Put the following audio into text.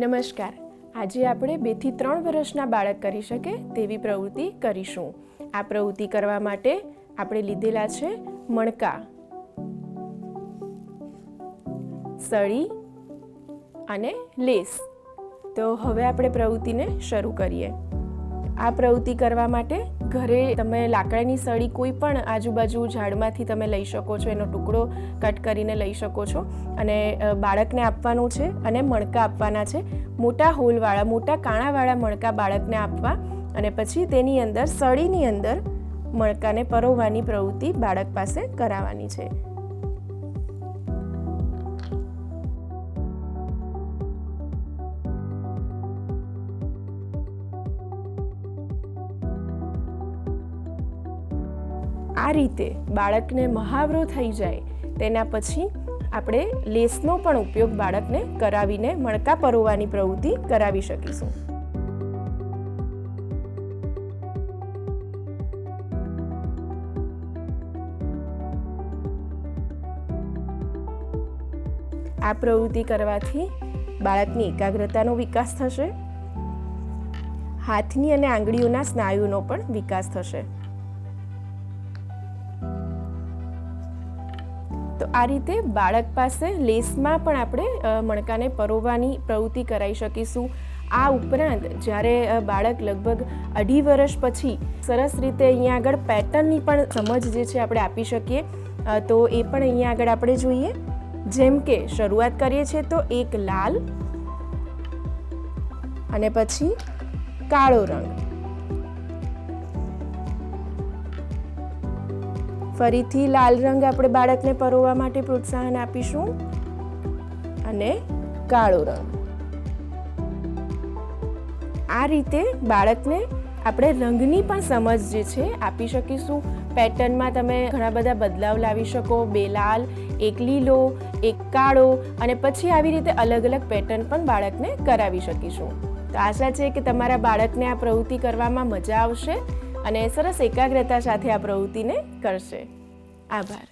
નમસ્કાર. આજે આપણે 2 થી 3 વર્ષના બાળક કરી શકે તેવી પ્રવૃત્તિ કરીશું. આ પ્રવૃત્તિ કરવા માટે આપણે લીધેલા છે મણકા, સળી અને લેસ. તો હવે આપણે પ્રવૃત્તિને શરૂ કરીએ. આ પ્રવૃત્તિ કરવા માટે ઘરે તમે લાકડાની સળી કોઈ પણ આજુબાજુ ઝાડમાંથી તમે લઈ શકો છો, એનો ટુકડો કટ કરીને લઈ શકો છો અને બાળકને આપવાનું છે અને મણકા આપવાના છે. મોટા હોલવાળા, મોટા કાણાવાળા મણકા બાળકને આપવા અને પછી તેની અંદર સળીની અંદર મણકાને પરોવવાની પ્રવૃત્તિ બાળક પાસે કરાવવાની છે. આ રીતે બાળકને મહાવરો થઈ જાય તેના પછી આપણે લેસનો પણ ઉપયોગ બાળકને કરાવીને મણકા પરોવવાની પ્રવૃત્તિ કરાવી શકીશું. આ પ્રવૃત્તિ કરવાથી બાળકની એકાગ્રતાનો વિકાસ થશે, હાથની અને આંગળીઓના સ્નાયુનો પણ વિકાસ થશે. તો આ રીતે બાળક પાસે લેસમાં પણ આપણે મણકાને પરોવવાની પ્રવૃત્તિ કરાવી શકીશું. આ ઉપરાંત જ્યારે બાળક લગભગ 2.5 વર્ષ પછી સરસ રીતે અહીંયા આગળ પેટર્નની પણ સમજ જે છે આપણે આપી શકીએ. તો એ પણ અહીંયા આગળ આપણે જોઈએ. જેમ કે શરૂઆત કરીએ છીએ તો એક લાલ અને પછી કાળો રંગ, ફરીથી લાલ રંગ આપણે બાળકને પરોવવા માટે પ્રોત્સાહન આપીશું અને કાળો રંગ. આ રીતે બાળકને આપણે રંગની પણ સમજ જે છે આપી શકીશું. પેટર્નમાં તમે ઘણા બધા બદલાવ લાવી શકો. 2 લાલ, 1 લીલો, 1 કાળો અને પછી આવી રીતે અલગ અલગ પેટર્ન પણ બાળકને કરાવી શકીશું. તો આશા છે કે તમારા બાળકને આ પ્રવૃત્તિ કરવામાં મજા આવશે અને સરસ એકાગ્રતા સાથે આ પ્રવૃત્તિને કરશે. આભાર.